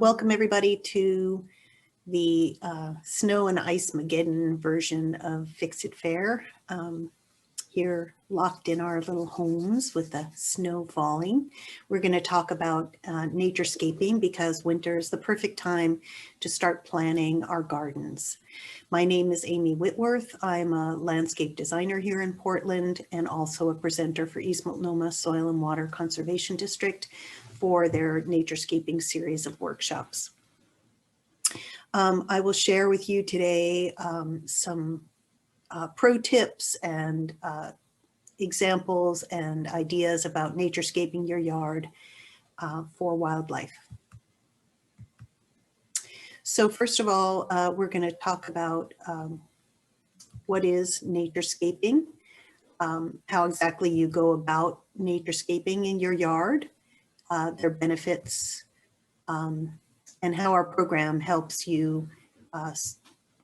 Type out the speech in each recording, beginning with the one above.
Welcome everybody to the Snow and Ice Mageddon version of Fix It Fair. Here locked in our little homes with the snow falling. We're going to talk about naturescaping because winter is the perfect time to start planning our gardens. My name is Amy Whitworth. I'm a landscape designer here in Portland and also a presenter for East Multnomah Soil and Water Conservation District for their Naturescaping series of workshops. I will share with you today some pro tips and examples and ideas about naturescaping your yard for wildlife. So first of all, we're going to talk about what is naturescaping, how exactly you go about naturescaping in your yard, their benefits, and how our program helps you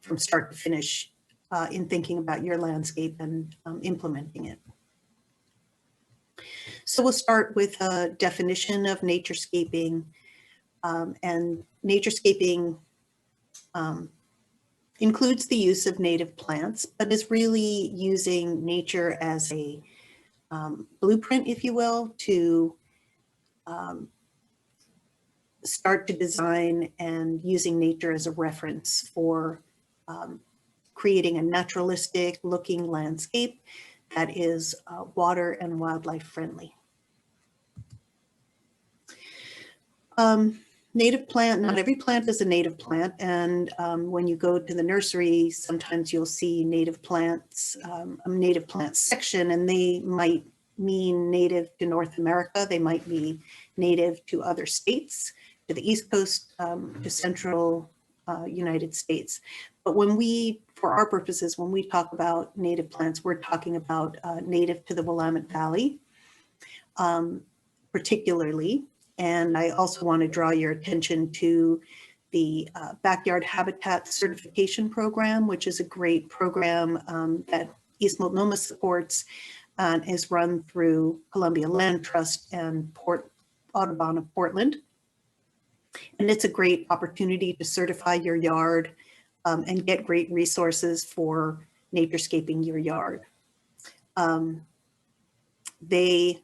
from start to finish in thinking about your landscape and implementing it. So we'll start with a definition of naturescaping, and naturescaping includes the use of native plants, but is really using nature as a blueprint, if you will, to start to design and using nature as a reference for creating a naturalistic looking landscape that is water and wildlife friendly. Native plant, not every plant is a native plant, and when you go to the nursery, sometimes you'll see native plants, a native plant section, and they might mean native to North America, they might be native to other states, to the East Coast, to central United States. But when we, for our purposes, when we talk about native plants, we're talking about native to the Willamette Valley, particularly. And I also want to draw your attention to the Backyard Habitat Certification Program, which is a great program that East Multnomah supports and is run through Columbia Land Trust and Port Audubon of Portland. And it's a great opportunity to certify your yard and get great resources for naturescaping your yard. They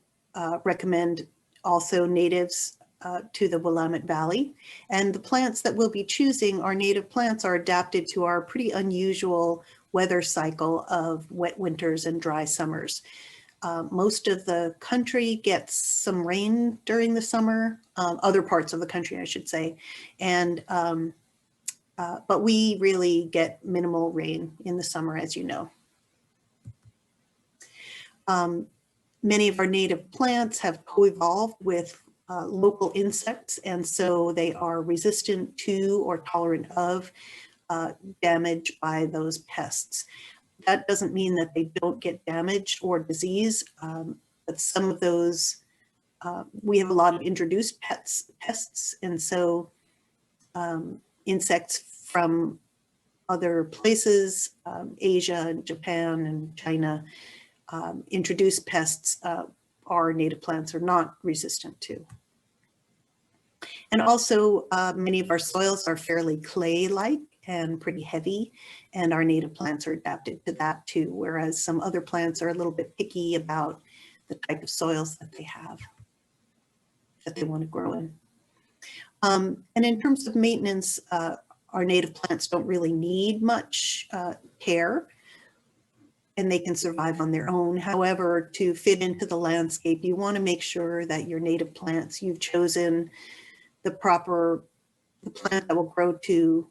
recommend also natives to the Willamette Valley. And the plants that we'll be choosing, our native plants, are adapted to our pretty unusual weather cycle of wet winters and dry summers. Most of the country gets some rain during the summer, other parts of the country, I should say, and but we really get minimal rain in the summer, as you know. Many of our native plants have co-evolved with local insects, and so they are resistant to or tolerant of damage by those pests. That doesn't mean that they don't get damaged or disease, but some of those, we have a lot of introduced pests, and so insects from other places, Asia and Japan and China, introduced pests our native plants are not resistant to. And also many of our soils are fairly clay-like and pretty heavy, and our native plants are adapted to that too, whereas some other plants are a little bit picky about the type of soils that they have, that they want to grow in. And in terms of maintenance, our native plants don't really need much care, and they can survive on their own. However, to fit into the landscape, you want to make sure that your native plants, you've chosen the plant that will grow to,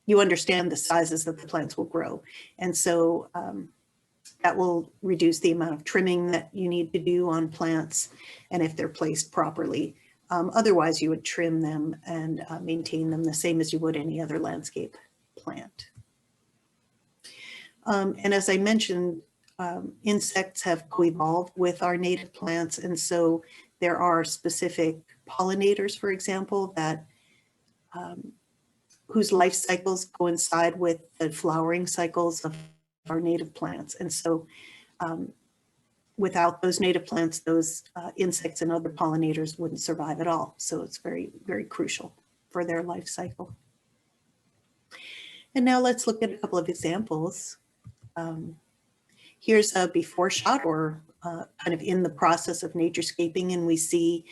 you understand the sizes that the plants will grow. And so that will reduce the amount of trimming that you need to do on plants, and if they're placed properly. Otherwise, you would trim them and maintain them the same as you would any other landscape plant. And as I mentioned, insects have co-evolved with our native plants, and so there are specific pollinators, for example, that whose life cycles coincide with the flowering cycles of our native plants. And so without those native plants, those insects and other pollinators wouldn't survive at all. So it's very, very crucial. for their life cycle. And now let's look at a couple of examples. Here's a before shot, or kind of in the process of naturescaping, and we see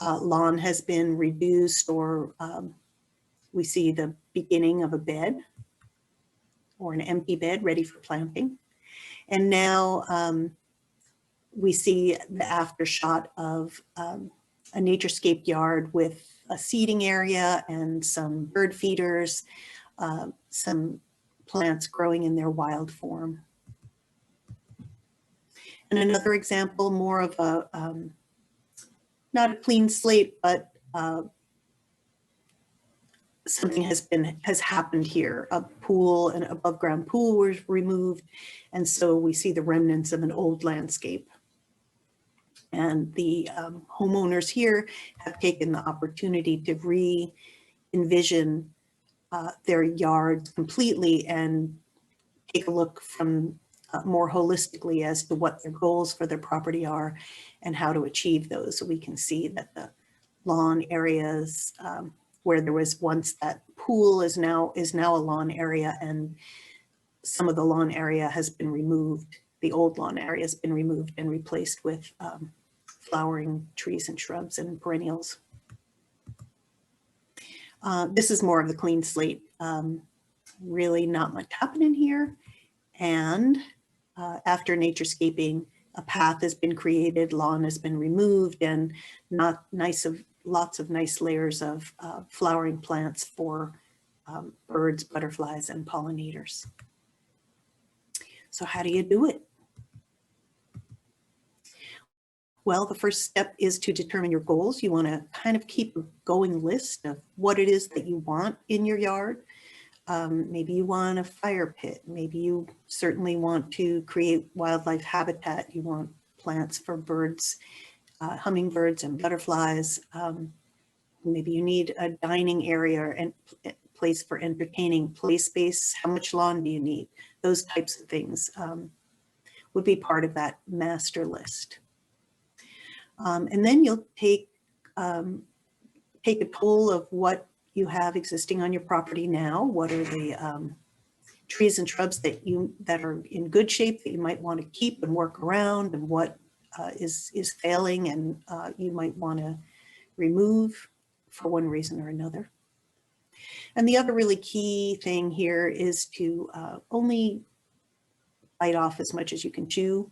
lawn has been reduced, or we see the beginning of a bed or an empty bed ready for planting. And now we see the after shot of a naturescape yard with a seating area and some bird feeders, some plants growing in their wild form. And another example, more of a, not a clean slate, but something has happened here. A pool, an above ground pool was removed. And so we see the remnants of an old landscape. And the homeowners here have taken the opportunity to re-envision their yards completely and take a look from more holistically as to what their goals for their property are and how to achieve those. So we can see that the lawn areas where there was once that pool is now a lawn area, and some of the lawn area has been removed. The old lawn area has been removed and replaced with flowering trees and shrubs and perennials. This is more of the clean slate. Really not much happening here. And after naturescaping, a path has been created, lawn has been removed, and lots of nice layers of flowering plants for birds, butterflies, and pollinators. So how do you do it? Well, the first step is to determine your goals. You want to kind of keep a going list of what it is that you want in your yard. Maybe you want a fire pit. Maybe you certainly want to create wildlife habitat. You want plants for birds, hummingbirds and butterflies. Maybe you need a dining area and place for entertaining, play space. How much lawn do you need? Those types of things would be part of that master list. And then you'll take a toll of what you have existing on your property now. What are the trees and shrubs that are in good shape that you might want to keep and work around, and what is failing and you might want to remove for one reason or another. And the other really key thing here is to only bite off as much as you can chew,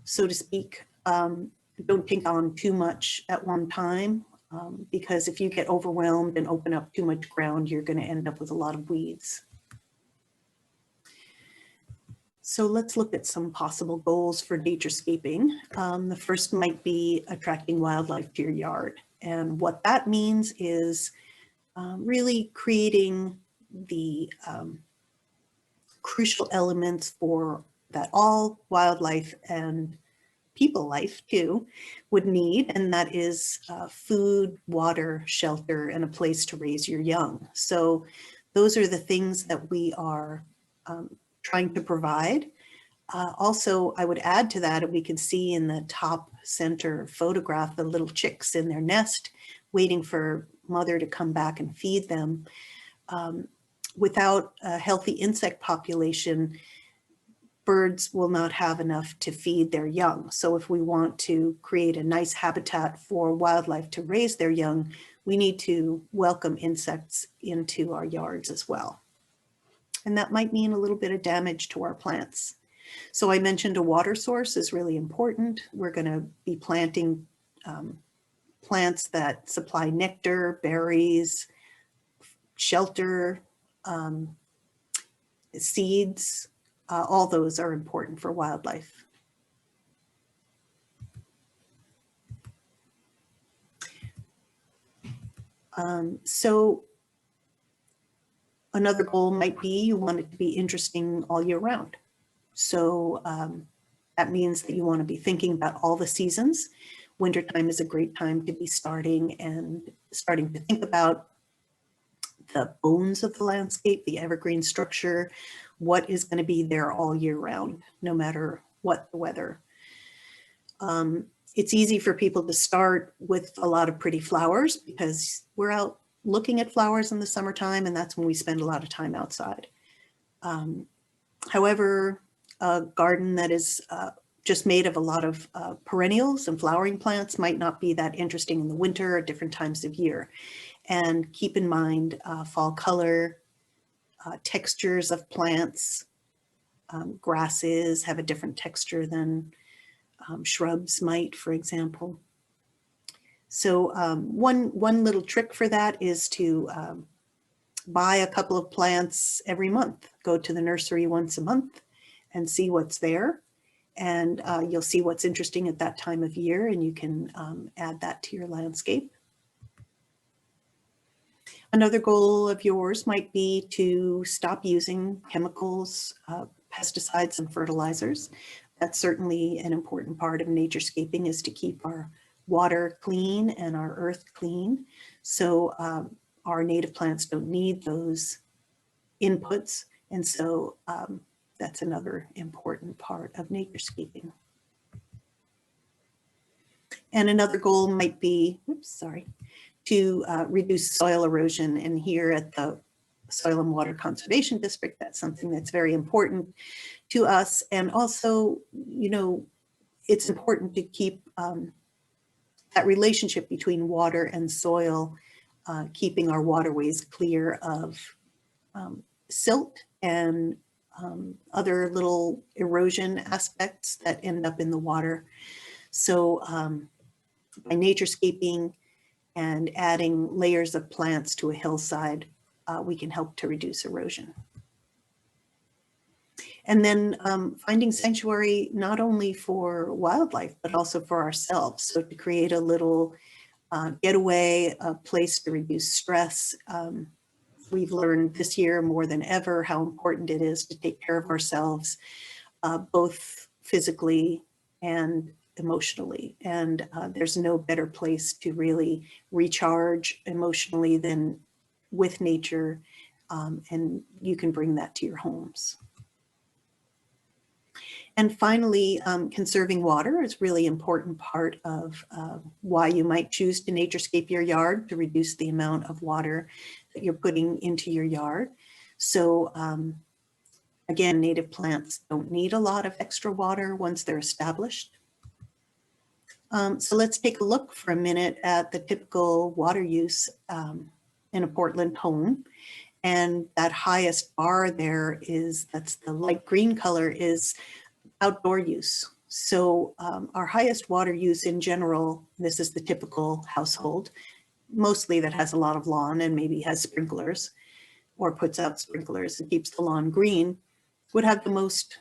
so to speak. Don't take on too much at one time, because if you get overwhelmed and open up too much ground, you're going to end up with a lot of weeds. So let's look at some possible goals for naturescaping. The first might be attracting wildlife to your yard. And what that means is really creating the crucial elements for that all wildlife and people life too would need, and that is food, water, shelter, and a place to raise your young. So those are the things that we are trying to provide. Also, I would add to that, and we can see in the top center photograph, the little chicks in their nest waiting for mother to come back and feed them. Without a healthy insect population, birds will not have enough to feed their young. So if we want to create a nice habitat for wildlife to raise their young, we need to welcome insects into our yards as well. And that might mean a little bit of damage to our plants. So I mentioned a water source is really important. We're going to be planting plants that supply nectar, berries, shelter, seeds. All those are important for wildlife. So another goal might be you want it to be interesting all year round. So that means that you want to be thinking about all the seasons. Wintertime is a great time to be starting to think about the bones of the landscape, the evergreen structure, what is going to be there all year round, no matter what the weather. It's easy for people to start with a lot of pretty flowers because we're out looking at flowers in the summertime, and that's when we spend a lot of time outside. However, a garden that is just made of a lot of perennials and flowering plants might not be that interesting in the winter or different times of year. And keep in mind fall color, textures of plants. Grasses have a different texture than shrubs might, for example. So one little trick for that is to buy a couple of plants every month. Go to the nursery once a month and see what's there. And you'll see what's interesting at that time of year, and you can add that to your landscape. Another goal of yours might be to stop using chemicals, pesticides, and fertilizers. That's certainly an important part of naturescaping, is to keep our water clean and our earth clean. So our native plants don't need those inputs. And so that's another important part of naturescaping. And another goal might be, to reduce soil erosion. And here at the Soil and Water Conservation District, that's something that's very important to us. And also, you know, it's important to keep that relationship between water and soil, keeping our waterways clear of silt and other little erosion aspects that end up in the water. So by naturescaping and adding layers of plants to a hillside, we can help to reduce erosion. And then finding sanctuary not only for wildlife, but also for ourselves. So to create a little getaway, a place to reduce stress. We've learned this year more than ever how important it is to take care of ourselves, both physically and emotionally. And there's no better place to really recharge emotionally than with nature. And you can bring that to your homes. And finally, conserving water is a really important part of why you might choose to naturescape your yard, to reduce the amount of water that you're putting into your yard. So again, native plants don't need a lot of extra water once they're established. So let's take a look for a minute at the typical water use in a Portland home. And that highest bar there is, that's the light green color, is outdoor use. So our highest water use in general, this is the typical household, mostly that has a lot of lawn and maybe has sprinklers or puts out sprinklers and keeps the lawn green, would have the most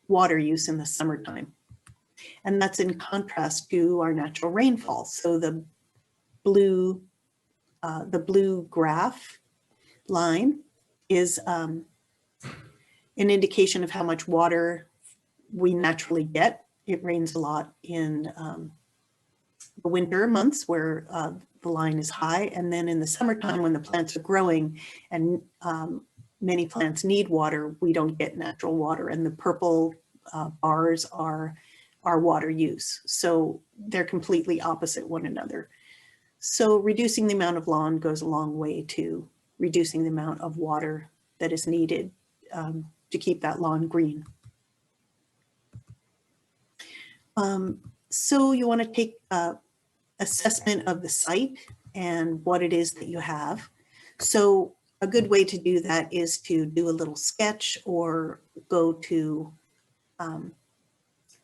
water use in the summertime. And that's in contrast to our natural rainfall. So the blue graph line is an indication of how much water we naturally get. It rains a lot in the winter months where the line is high. And then in the summertime when the plants are growing and many plants need water, we don't get natural water. And the purple bars are our water use. So they're completely opposite one another. So reducing the amount of lawn goes a long way to reducing the amount of water that is needed to keep that lawn green. So you want to take assessment of the site and what it is that you have. So a good way to do that is to do a little sketch or go to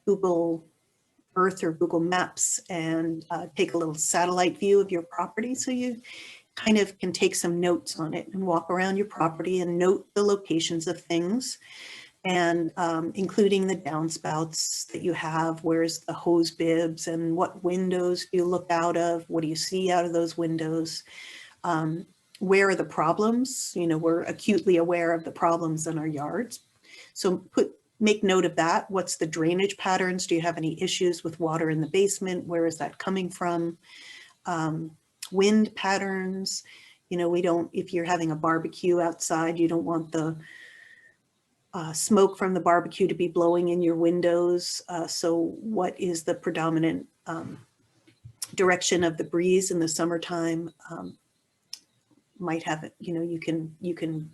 Google Earth or Google Maps and take a little satellite view of your property. So you kind of can take some notes on it and walk around your property and note the locations of things, and including the downspouts that you have. Where's the hose bibs and what windows do you look out of? What do you see out of those windows? Where are the problems? You know, we're acutely aware of the problems in our yards. So make note of that. What's the drainage patterns? Do you have any issues with water in the basement? Where is that coming from? Wind patterns. You know, if you're having a barbecue outside, you don't want the smoke from the barbecue to be blowing in your windows. So what is the predominant direction of the breeze in the summertime? might have it, you know, you can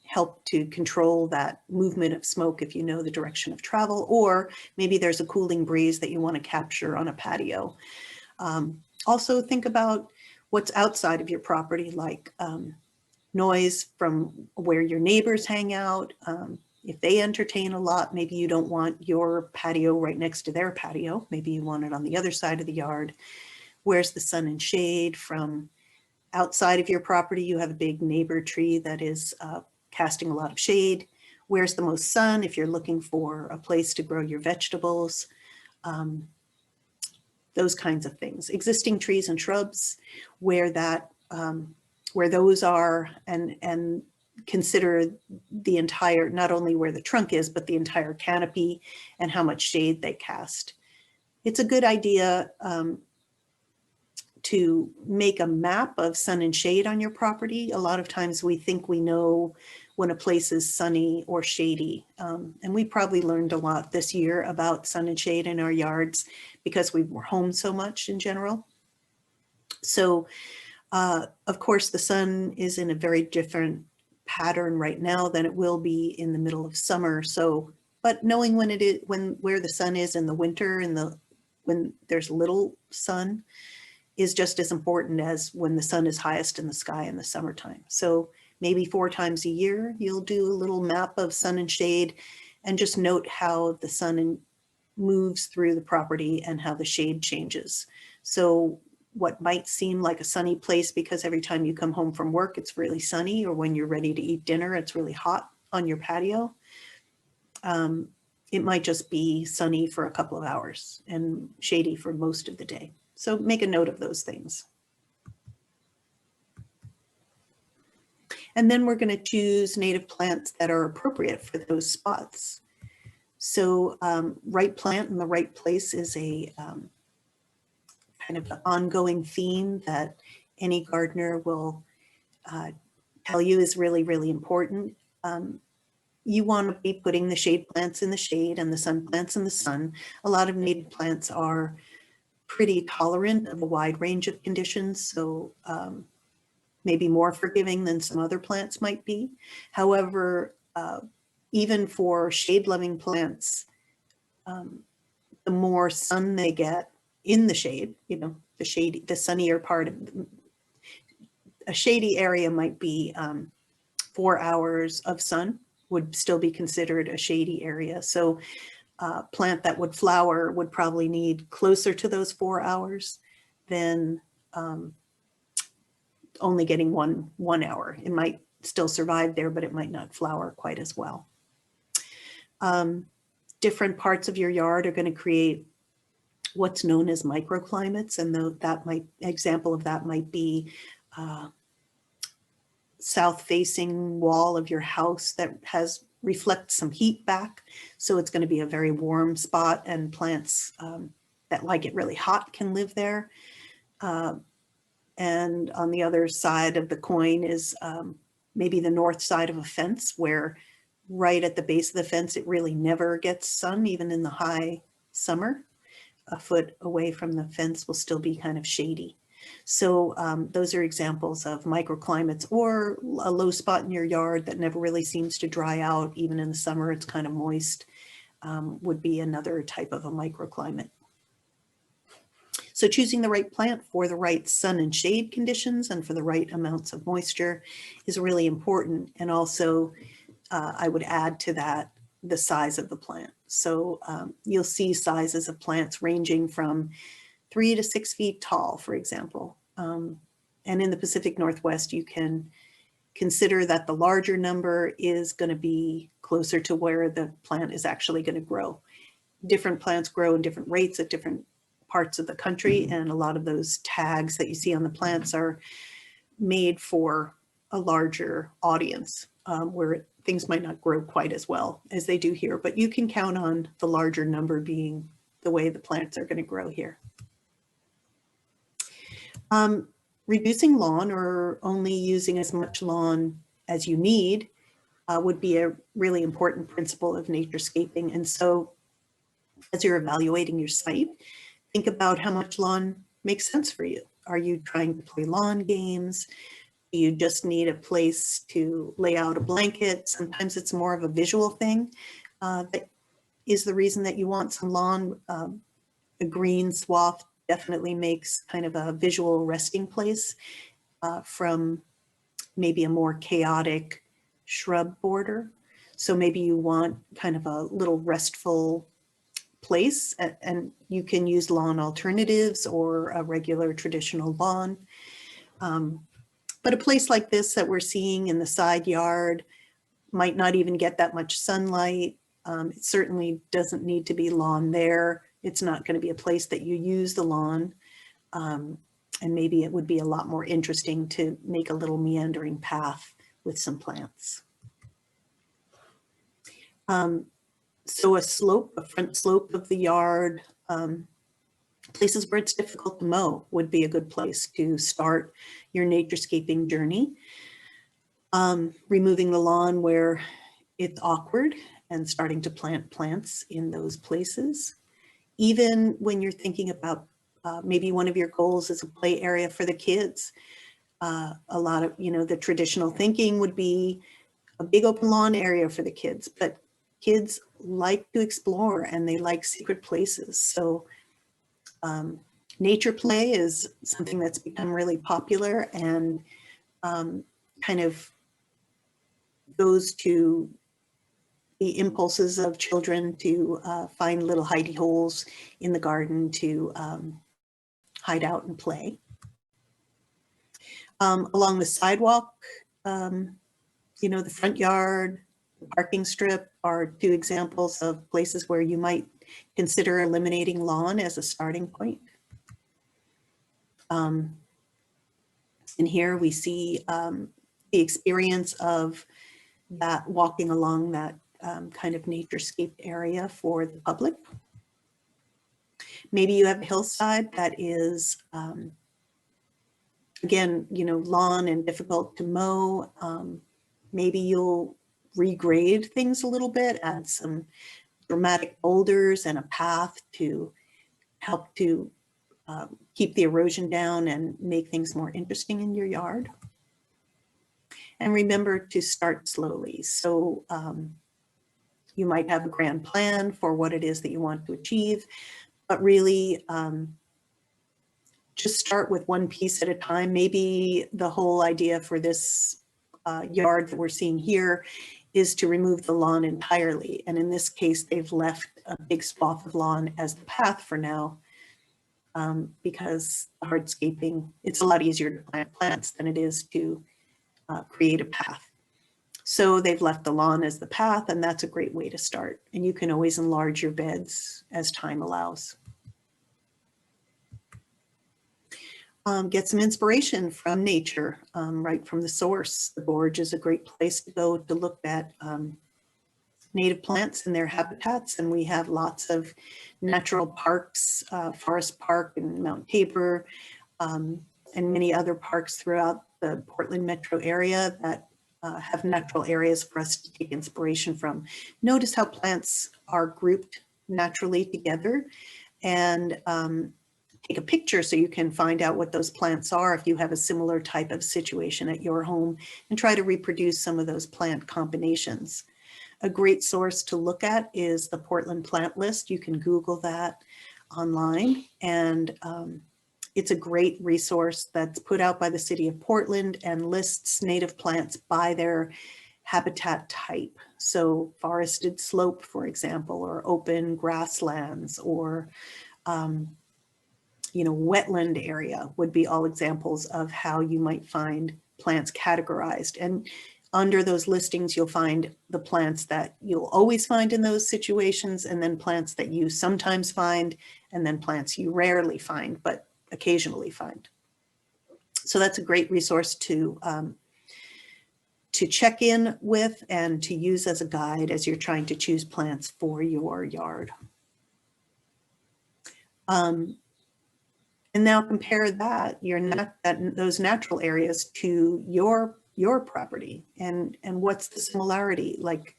help to control that movement of smoke if you know the direction of travel, or maybe there's a cooling breeze that you want to capture on a patio. Also think about what's outside of your property, like noise from where your neighbors hang out. If they entertain a lot, maybe you don't want your patio right next to their patio. Maybe you want it on the other side of the yard. Where's the sun and shade from outside of your property? You have a big neighbor tree that is casting a lot of shade. Where's the most sun if you're looking for a place to grow your vegetables? Those kinds of things. Existing trees and shrubs, where those are, and consider the entire, not only where the trunk is, but the entire canopy and how much shade they cast. It's a good idea to make a map of sun and shade on your property. A lot of times we think we know when a place is sunny or shady. And we probably learned a lot this year about sun and shade in our yards because we were home so much in general. So of course, the sun is in a very different pattern right now than it will be in the middle of summer. So, but knowing when it is, where the sun is in the winter and when there's little sun is just as important as when the sun is highest in the sky in the summertime. So maybe 4 times a year, you'll do a little map of sun and shade and just note how the sun moves through the property and how the shade changes. So what might seem like a sunny place because every time you come home from work, it's really sunny, or when you're ready to eat dinner, it's really hot on your patio. It might just be sunny for a couple of hours and shady for most of the day. So make a note of those things. And then we're going to choose native plants that are appropriate for those spots. So right plant in the right place is a kind of an ongoing theme that any gardener will tell you is really, really important. You want to be putting the shade plants in the shade and the sun plants in the sun. A lot of native plants are pretty tolerant of a wide range of conditions, so maybe more forgiving than some other plants might be. However, even for shade-loving plants, the more sun they get in the shade, you know, the sunnier part of a shady area might be 4 hours of sun would still be considered a shady area. So plant that would flower would probably need closer to those 4 hours than only getting one hour. It might still survive there, but it might not flower quite as well. Different parts of your yard are going to create what's known as microclimates, and example of that might be south-facing wall of your house that reflects some heat back, so it's going to be a very warm spot, and plants that like it really hot can live there. And on the other side of the coin is maybe the north side of a fence, where right at the base of the fence it really never gets sun, even in the high summer. A foot away from the fence will still be kind of shady. So those are examples of microclimates, or a low spot in your yard that never really seems to dry out. Even in the summer, it's kind of moist, would be another type of a microclimate. So choosing the right plant for the right sun and shade conditions and for the right amounts of moisture is really important. And also, I would add to that the size of the plant. So you'll see sizes of plants ranging from 3 to 6 feet tall, for example. And in the Pacific Northwest, you can consider that the larger number is going to be closer to where the plant is actually going to grow. Different plants grow in different rates at different parts of the country, and a lot of those tags that you see on the plants are made for a larger audience, where things might not grow quite as well as they do here, but you can count on the larger number being the way the plants are going to grow here. Reducing lawn, or only using as much lawn as you need, would be a really important principle of naturescaping. And so as you're evaluating your site, think about how much lawn makes sense for you. Are you trying to play lawn games? Do you just need a place to lay out a blanket? Sometimes it's more of a visual thing that is the reason that you want some lawn. A green swath definitely makes kind of a visual resting place from maybe a more chaotic shrub border. So maybe you want kind of a little restful place, and you can use lawn alternatives or a regular traditional lawn. But a place like this that we're seeing in the side yard might not even get that much sunlight. It certainly doesn't need to be lawn there. It's not going to be a place that you use the lawn. And maybe it would be a lot more interesting to make a little meandering path with some plants. So a slope, a front slope of the yard, places where it's difficult to mow would be a good place to start your naturescaping journey. Removing the lawn where it's awkward and starting to plant plants in those places. Even when you're thinking about maybe one of your goals is a play area for the kids. A lot of, the traditional thinking would be a big open lawn area for the kids, but kids like to explore and they like secret places. So nature play is something that's become really popular and kind of goes to the impulses of children to find little hidey holes in the garden to hide out and play. Along the sidewalk, the front yard, the parking strip are two examples of places where you might consider eliminating lawn as a starting point. And here we see the experience of that walking along that kind of naturescape area for the public. Maybe you have a hillside that is, again, lawn and difficult to mow. Maybe you'll regrade things a little bit, add some dramatic boulders and a path to help to keep the erosion down and make things more interesting in your yard. And remember to start slowly. So you might have a grand plan for what it is that you want to achieve, but really just start with one piece at a time. Maybe the whole idea for this yard that we're seeing here is to remove the lawn entirely. And in this case, they've left a big swath of lawn as the path for now because hardscaping, it's a lot easier to plant plants than it is to create a path. So they've left the lawn as the path, and that's a great way to start. And you can always enlarge your beds as time allows. Get some inspiration from nature, right from the source. The gorge is a great place to go to look at native plants and their habitats. And we have lots of natural parks, Forest Park and Mount Tabor, and many other parks throughout the Portland metro area that have natural areas for us to take inspiration from. Notice how plants are grouped naturally together, and take a picture so you can find out what those plants are if you have a similar type of situation at your home, and try to reproduce some of those plant combinations. A great source to look at is the Portland plant list. You can Google that online, and it's a great resource that's put out by the city of Portland and lists native plants by their habitat type. So forested slope, for example, or open grasslands, or wetland area would be all examples of how you might find plants categorized. And under those listings, you'll find the plants that you'll always find in those situations, and then plants that you sometimes find, and then plants you rarely find, but occasionally find. So that's a great resource to check in with and to use as a guide as you're trying to choose plants for your yard. And now compare that, those natural areas to your property, and what's the similarity. Like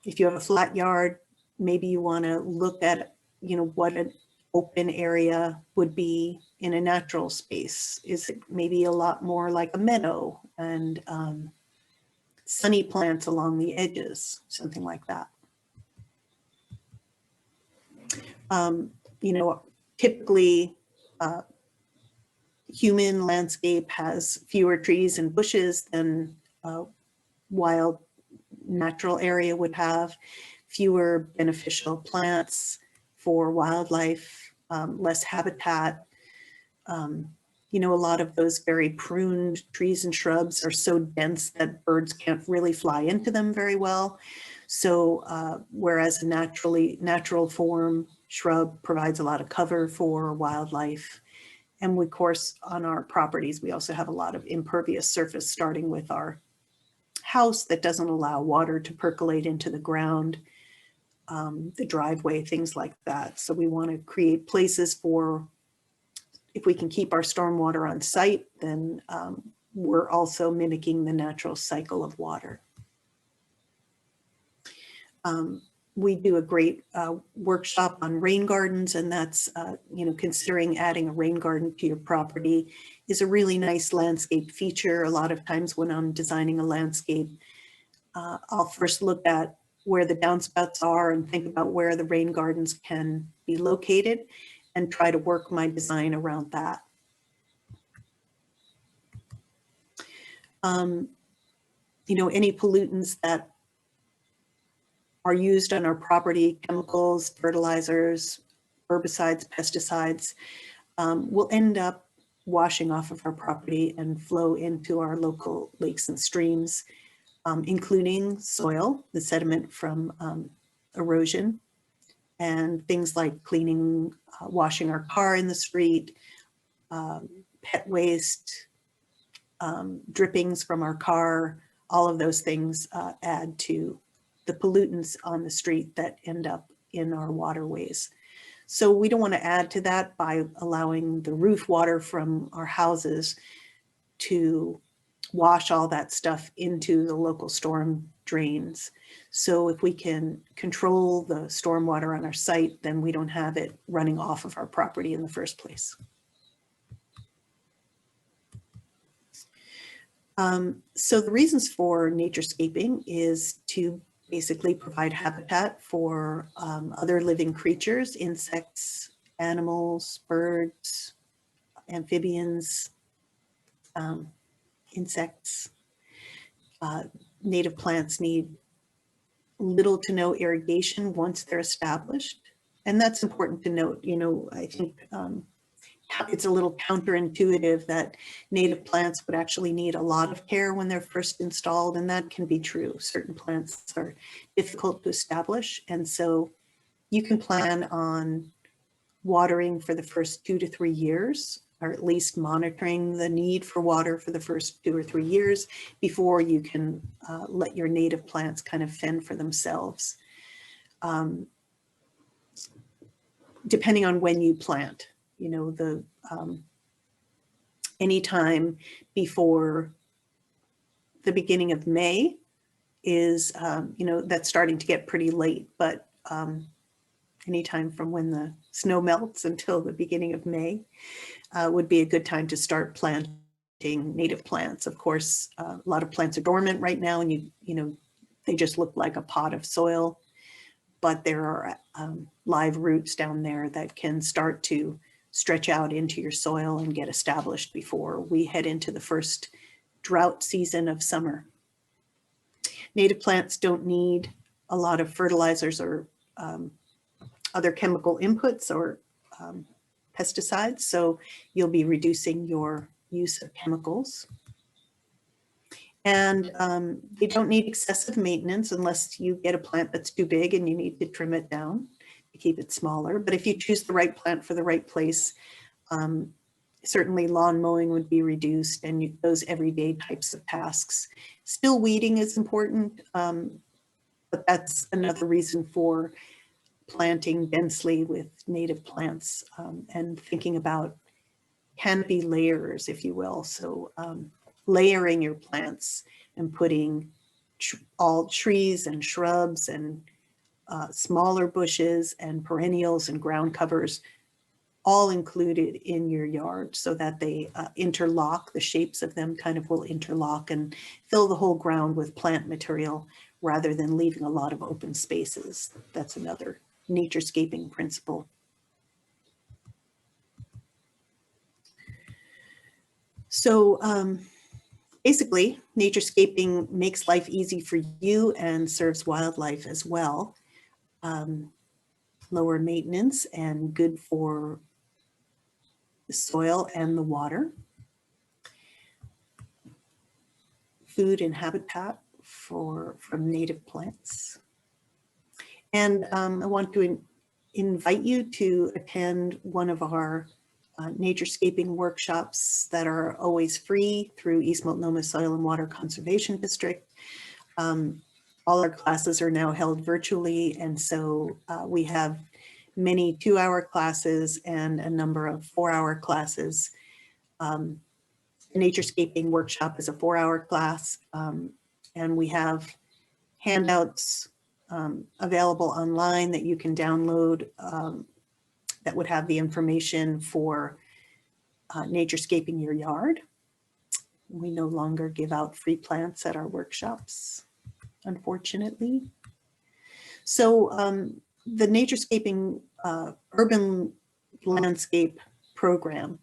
if you have a flat yard, maybe you want to look at what an open area would be in a natural space? Is it maybe a lot more like a meadow and sunny plants along the edges, something like that? You know, typically human landscape has fewer trees and bushes than wild natural area would have, fewer beneficial plants for wildlife, less habitat. You know, a lot of those very pruned trees and shrubs are so dense that birds can't really fly into them very well. So whereas a natural form shrub provides a lot of cover for wildlife. And we, of course, on our properties, we also have a lot of impervious surface, starting with our house that doesn't allow water to percolate into the ground, the driveway, things like that. So we want to create places for, if we can keep our stormwater on site, then we're also mimicking the natural cycle of water. We do a great workshop on rain gardens, and that's, you know, considering adding a rain garden to your property is a really nice landscape feature. A lot of times when I'm designing a landscape, I'll first look at where the downspouts are and think about where the rain gardens can be located and try to work my design around that. You know, any pollutants that are used on our property, chemicals, fertilizers, herbicides, pesticides, will end up washing off of our property and flow into our local lakes and streams, including soil, the sediment from erosion, and things like cleaning, washing our car in the street, pet waste, drippings from our car. All of those things add to the pollutants on the street that end up in our waterways. So we don't want to add to that by allowing the roof water from our houses to wash all that stuff into the local storm drains. So if we can control the stormwater on our site, then we don't have it running off of our property in the first place. So the reasons for naturescaping is to basically provide habitat for other living creatures, insects, animals, birds, amphibians, insects. Native plants need little to no irrigation once they're established. And that's important to note. You know, I think it's a little counterintuitive that native plants would actually need a lot of care when they're first installed, and that can be true. Certain plants are difficult to establish, and so you can plan on watering for the first 2 to 3 years, or at least monitoring the need for water for the first 2 or 3 years before you can let your native plants kind of fend for themselves. Depending on when you plant, you know, the anytime before the beginning of May is, you know, that's starting to get pretty late, but anytime from when the snow melts until the beginning of May would be a good time to start planting native plants. Of course, a lot of plants are dormant right now, and you know, they just look like a pot of soil, but there are live roots down there that can start to stretch out into your soil and get established before we head into the first drought season of summer. Native plants don't need a lot of fertilizers or other chemical inputs or pesticides, so you'll be reducing your use of chemicals. And they don't need excessive maintenance unless you get a plant that's too big and you need to trim it down to keep it smaller. But if you choose the right plant for the right place, certainly lawn mowing would be reduced, and those everyday types of tasks. Still, weeding is important, but that's another reason for planting densely with native plants and thinking about canopy layers, if you will. So layering your plants and putting all trees and shrubs and smaller bushes and perennials and ground covers all included in your yard so that they interlock. The shapes of them kind of will interlock and fill the whole ground with plant material rather than leaving a lot of open spaces. That's another naturescaping principle. So basically, naturescaping makes life easy for you and serves wildlife as well. Lower maintenance and good for the soil and the water. Food and habitat from native plants. And I want to invite you to attend one of our naturescaping workshops that are always free through East Multnomah Soil and Water Conservation District. All our classes are now held virtually, and so we have many 2-hour classes and a number of 4-hour classes. The Naturescaping Workshop is a 4-hour class, and we have handouts available online that you can download that would have the information for naturescaping your yard. We no longer give out free plants at our workshops, unfortunately. So the Naturescaping Urban Landscape Program,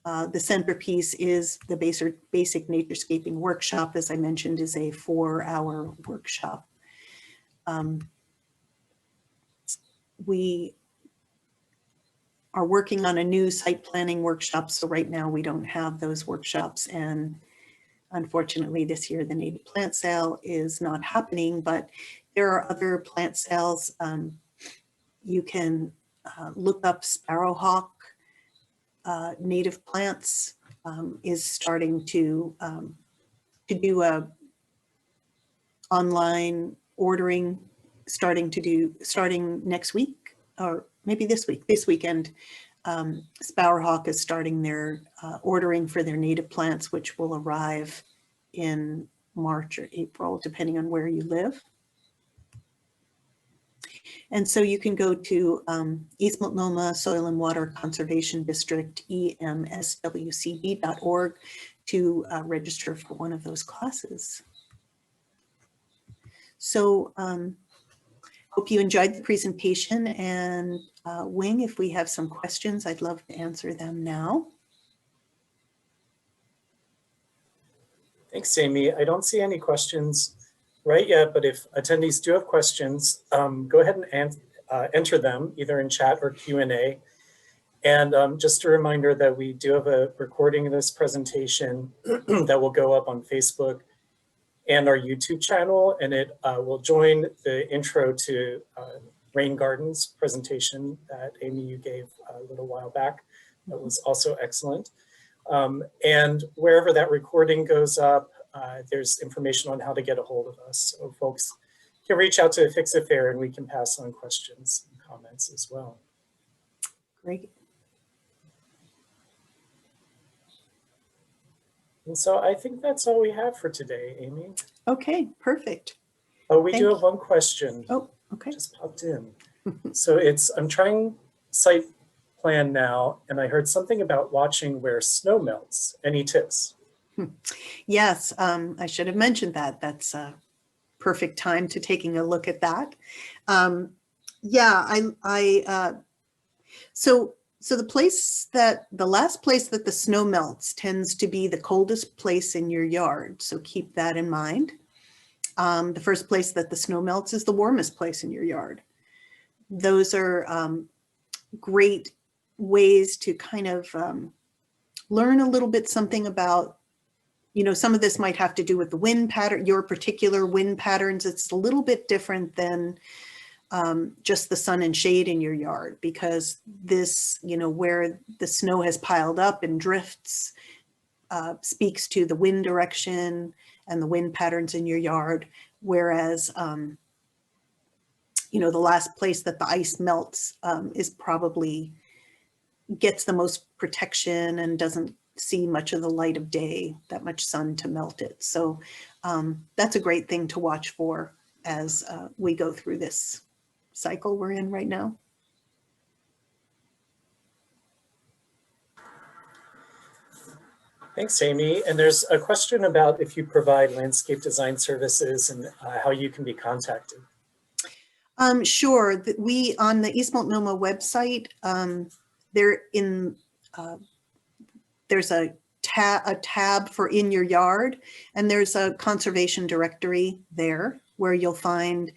the centerpiece is the basic naturescaping workshop, as I mentioned, is a 4-hour workshop. We are working on a new site planning workshop, so right now we don't have those workshops, and unfortunately this year the native plant sale is not happening, but there are other plant sales. You can look up sparrowhawk native plants is starting to do a online ordering, starting next week, or maybe this weekend. Sparrowhawk is starting their ordering for their native plants, which will arrive in March or April, depending on where you live. And so you can go to East Multnomah Soil and Water Conservation District, emswcd.org, to register for one of those classes. So hope you enjoyed the presentation, and Wing, if we have some questions, I'd love to answer them now. Thanks, Amy. I don't see any questions right yet, but if attendees do have questions, go ahead and enter them either in chat or Q&A. And just a reminder that we do have a recording of this presentation that will go up on Facebook and our YouTube channel, and it will join the intro to Rain Gardens presentation that Amy, you gave a little while back. That was also excellent. And wherever that recording goes up, there's information on how to get a hold of us. So folks can reach out to Fix-A-Fair and we can pass on questions and comments as well. Great. And so I think that's all we have for today, Amy. Okay, perfect. Oh, we do have one question. Oh, okay. Just popped in. So I'm trying site plan now, and I heard something about watching where snow melts. Any tips? Yes, I should have mentioned that. That's a perfect time to taking a look at that. Yeah, so the last place that the snow melts tends to be the coldest place in your yard. So keep that in mind. The first place that the snow melts is the warmest place in your yard. Those are great ways to kind of learn a little bit something about, some of this might have to do with the wind pattern, your particular wind patterns. It's a little bit different than just the sun and shade in your yard, because this, where the snow has piled up and drifts speaks to the wind direction and the wind patterns in your yard. Whereas, the last place that the ice melts is probably gets the most protection and doesn't see much of the light of day, that much sun to melt it. So that's a great thing to watch for as we go through this cycle we're in right now. Thanks, Amy. And there's a question about if you provide landscape design services and how you can be contacted. Sure. We, on the East Multnomah website, there's a tab for in your yard, and there's a conservation directory there where you'll find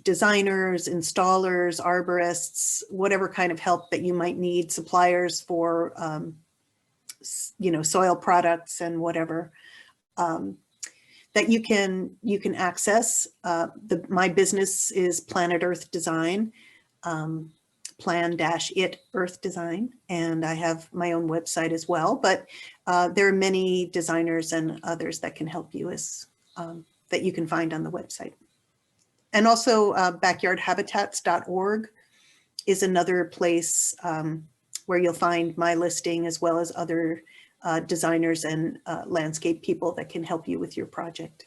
designers, installers, arborists, whatever kind of help that you might need, suppliers for, soil products and whatever. That you can access. My business is Planet Earth Design, plan-it Earth Design, and I have my own website as well. But there are many designers and others that can help you that you can find on the website. And also backyardhabitats.org is another place where you'll find my listing as well as other designers and landscape people that can help you with your project.